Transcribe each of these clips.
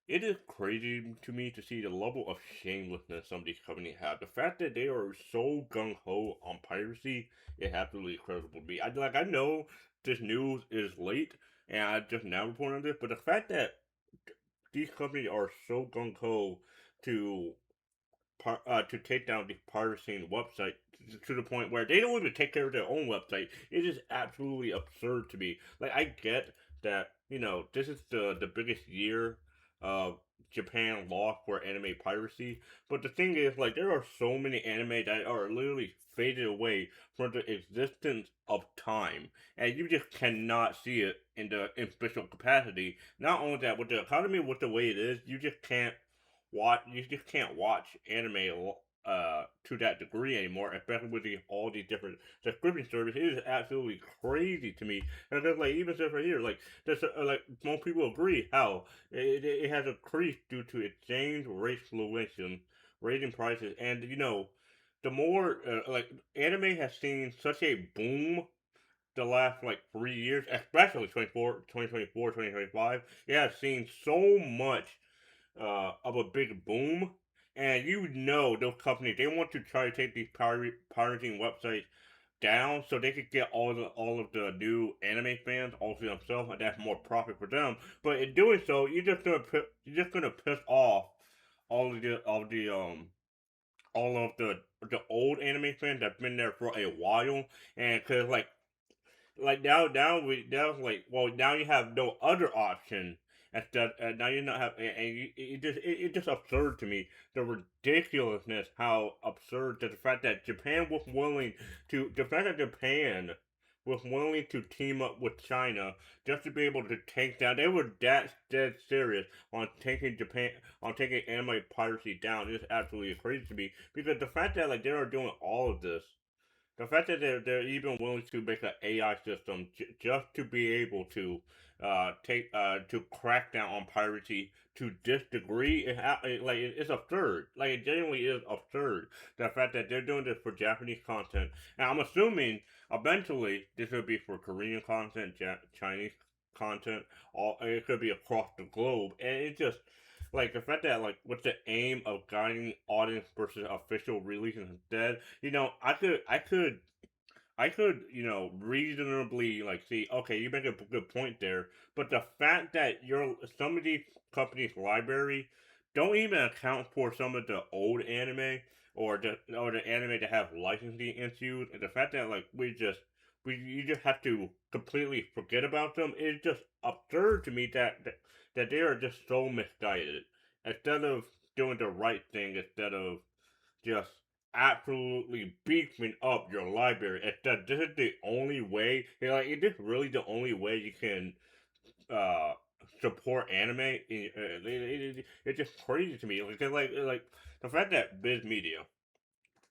It is crazy to me to see the level of shamelessness some of these companies have. The fact that they are so gung ho on piracy is absolutely incredible to me. I know this news is late and I just now reported on this, but the fact that these companies are so gung ho to to take down the piracy website to the point where they don't even take care of their own website. It is absolutely absurd to me. Like I get that this is the biggest year of Japan lost for anime piracy, but the thing is like there are so many anime that are literally faded away from the existence of time, and you just cannot see it in the official capacity. Not only that, with the economy with the way it is, you just can't watch anime to that degree anymore, especially with all these different subscription services. It is absolutely crazy to me. And because, like, even says right here, like, like most people agree how it has increased due to exchange rate fluctuation, raising prices, and the more like anime has seen such a boom the last like 3 years, especially 2024, 2025. It has seen so much of a big boom, and those companies they want to try to take these pirating websites down so they could get all of the new anime fans all to themselves, and that's more profit for them. But in doing so, you're just gonna piss off all of the all of the old anime fans that've been there for a while, and because like now like well now you have no other option instead now you not have and it's just absurd to me the ridiculousness how absurd that the fact that Japan was willing to team up with China just to be able to take down they were that dead serious on taking anime piracy down is absolutely crazy to me because the fact that like they are doing all of this the fact that they're even willing to make an AI system just to be able to take to crack down on piracy to this degree, it's absurd. Like it genuinely is absurd. The fact that they're doing this for Japanese content, and I'm assuming eventually this will be for Korean content, Chinese content, all it could be across the globe, and it just like the fact that like what's the aim of guiding audience versus official release instead I could reasonably like see, okay, you make a good point there, but the fact that some of these companies' library don't even account for some of the old anime or the anime that have licensing issues, and the fact that like we you just have to completely forget about them is just absurd to me that they are just so misguided. Instead of doing the right thing, instead of just absolutely beefing up your library. If that this is the only way, is this really the only way you can uh support anime? It's just crazy to me. Like the fact that Biz Media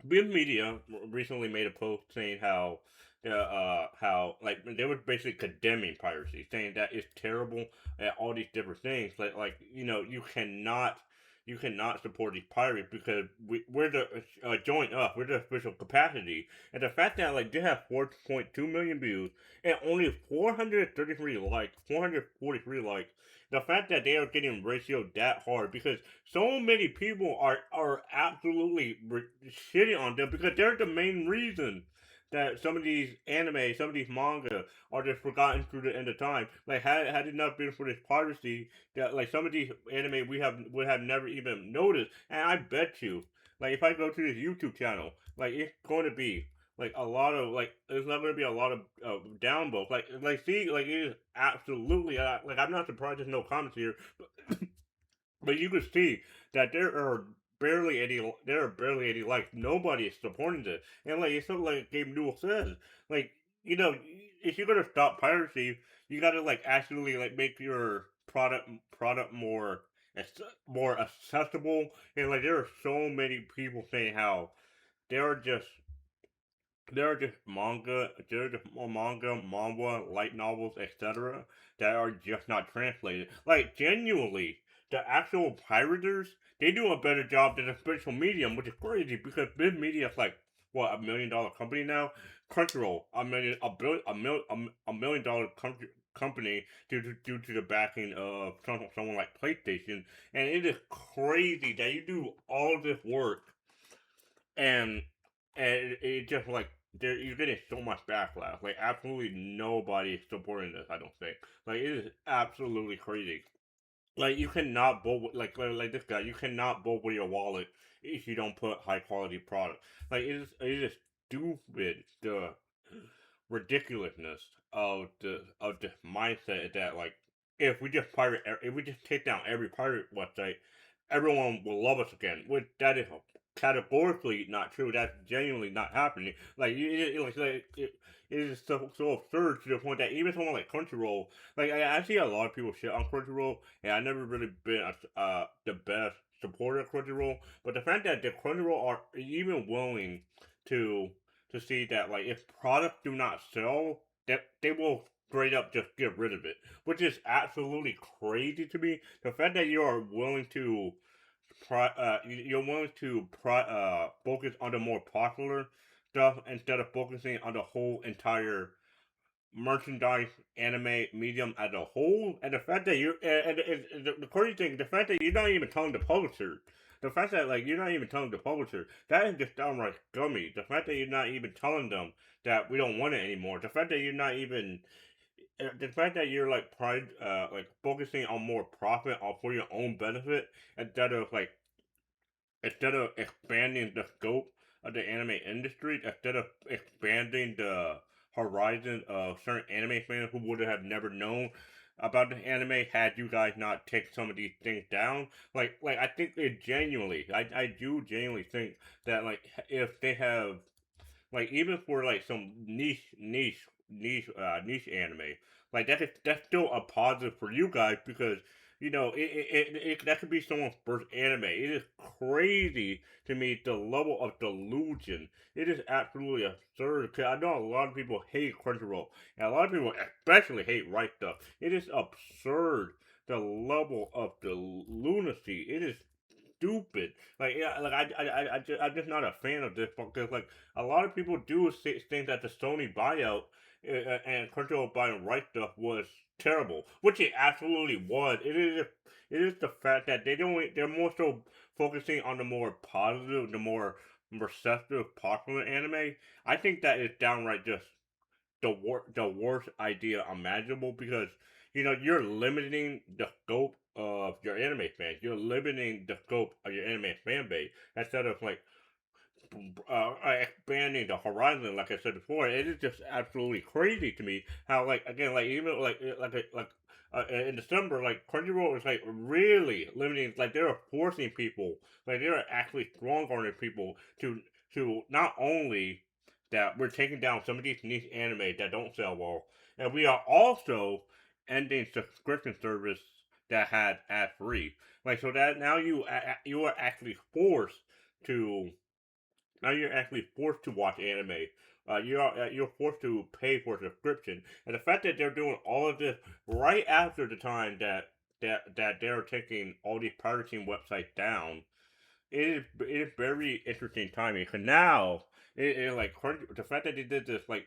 recently made a post saying how like they were basically condemning piracy, saying that it's terrible and all these different things. You cannot support these pirates because we're the join up, we're the official capacity, and the fact that like they have 4.2 million views and only 443 likes. The fact that they are getting ratioed that hard because so many people are absolutely shitting on them because they're the main reason that some of these anime, some of these manga are just forgotten through the end of time. Like had it not been for this piracy, that like some of these anime we have would have never even noticed. And I bet you, like if I go to this YouTube channel, like it's going to be like a lot of like there's not going to be a lot of downvotes. Like see like it is absolutely like I'm not surprised there's no comments here, but you can see that there are barely any likes. Nobody is supporting this, and like it's something like Gabe Newell says, like you know, if you're gonna stop piracy, you gotta like actually like make your product more accessible, and like there are so many people saying how there are just there are just manga, light novels, etc. that are just not translated. Like genuinely, the actual pirators they do a better job than the official medium, which is crazy because big media is like what $1 million company now. Crunchyroll, a million, a billion, a million dollar company due to the backing of someone like PlayStation, and it is crazy that you do all this work and it just like you're getting so much backlash. Like absolutely nobody is supporting this. I don't think. Like it is absolutely crazy. Like you cannot bolt like this guy. You cannot bolt with your wallet if you don't put high quality product. Like it is stupid the ridiculousness of the mindset that like if we just take down every pirate website, everyone will love us again. Which that is categorically not true. That's genuinely not happening. Like it is so absurd to the point that even someone like Crunchyroll, like I see a lot of people shit on Crunchyroll, and I never really been the best supporter of Crunchyroll. But the fact that the Crunchyroll are even willing to see that like if products do not sell, that they will straight up just get rid of it, which is absolutely crazy to me. The fact that you are willing to you're willing to focus on the more popular stuff instead of focusing on the whole entire merchandise anime medium as a whole, and the fact that you're and the crazy thing, the fact that you're not even telling the publisher, the fact that like you're not even telling the publisher, that is just downright scummy. The fact that you're not even telling them that we don't want it anymore, the fact that you're not even the fact that you're like like focusing on more profit or for your own benefit instead of expanding the scope of the anime industry, instead of expanding the horizon of certain anime fans who would have never known about the anime had you guys not take some of these things down. Like I think it genuinely, I do genuinely think that like if they have like even for like some niche anime, like that's still a positive for you guys because you know that could be someone's first anime. It is crazy to me the level of delusion. It is absolutely absurd. Cause I know a lot of people hate Crunchyroll, and a lot of people especially hate Right Stuff. It is absurd the level of the lunacy. It is stupid. Like yeah, like I'm just not a fan of this because like a lot of people do think that the Sony buyout and Crunchyroll buying Right Stuff was terrible, which it absolutely was. It is the fact that they're more so focusing on the more positive, the more receptive, popular anime. I think that is downright just the worst idea imaginable because you know you're limiting the scope of your anime fans. You're limiting the scope of your anime fan base instead of like expanding the horizon. Like I said before, it is just absolutely crazy to me how like again like even in December, like Crunchyroll is like really limiting, like they're forcing people, like they're actually strong arming people to not only that we're taking down some of these niche anime that don't sell well, and we are also ending subscription service that had ad free. Like so that now you are actually forced to now you're actually forced to watch anime. You're forced to pay for a subscription, and the fact that they're doing all of this right after the time that they're taking all these pirating websites down, it is very interesting timing. Cause now the fact that they did this like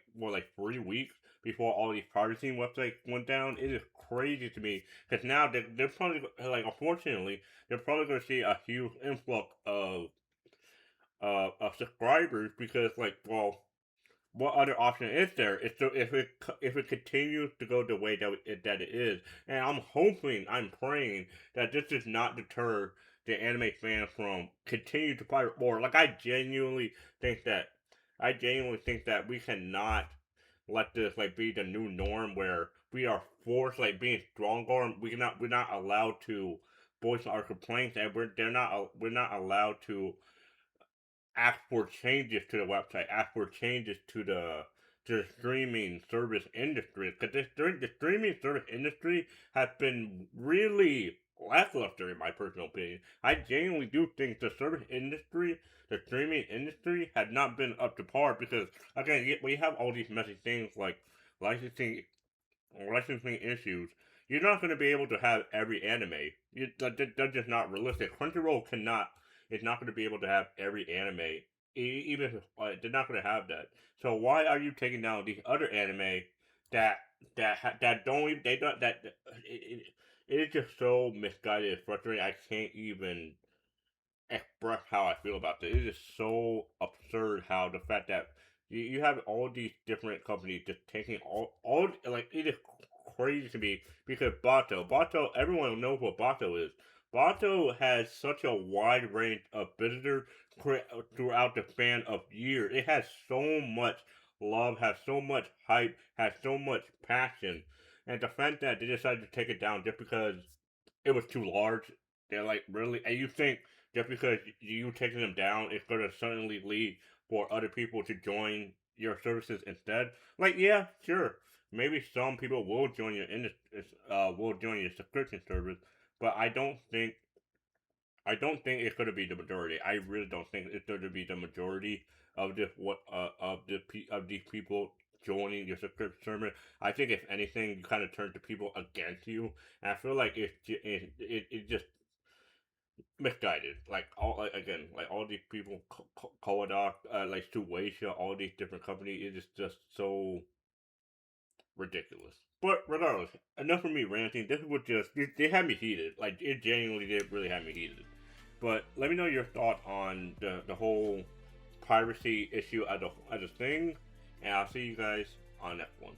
3 weeks before all these pirating websites went down, it is crazy to me. Cause now they're probably like unfortunately they're probably going to see a huge influx of subscribers because like well what other option is there if it continues to go the way that it is, and I'm praying that this does not deter the anime fans from continuing to pirate more. Like I genuinely think that we cannot let this like be the new norm where we are forced like being stronger and we're not allowed to voice our complaints, and we're not allowed to ask for changes to the website, ask for changes to the streaming service industry. Because the streaming service industry has been really lackluster in my personal opinion. I genuinely do think the streaming industry, had not been up to par because again, we have all these messy things like licensing licensing issues, you're not going to be able to have every anime. That's just not realistic. Crunchyroll cannot is not going to be able to have every anime. Even if they're not going to have that. So why are you taking down these other anime that that don't even they don't that it is just so misguided, it's frustrating. I can't even express how I feel about this. It is so absurd how the fact that you have all these different companies just taking all like it is crazy to me because Bato, everyone knows what Bato is. Bato has such a wide range of visitors throughout the span of years. It has so much love, has so much hype, has so much passion, and the fact that they decided to take it down just because it was too large, they're like really, and you think just because you taking them down, it's going to suddenly lead for other people to join your services instead. Like, yeah, sure, maybe some people will join your will join your subscription service, but I don't think it's going to be the majority. I really don't think it's going to be the majority of this what of these people joining your subscription service. I think if anything, you kind of turn to people against you, and I feel like it just misguided. Like all like, again, like all these people, Kodak, like Suecia, all these different companies, it is just so ridiculous. But regardless, enough of me ranting. This was just they had me heated. Like it genuinely did really have me heated. But let me know your thought on the whole piracy issue as a thing, and I'll see you guys on the next one.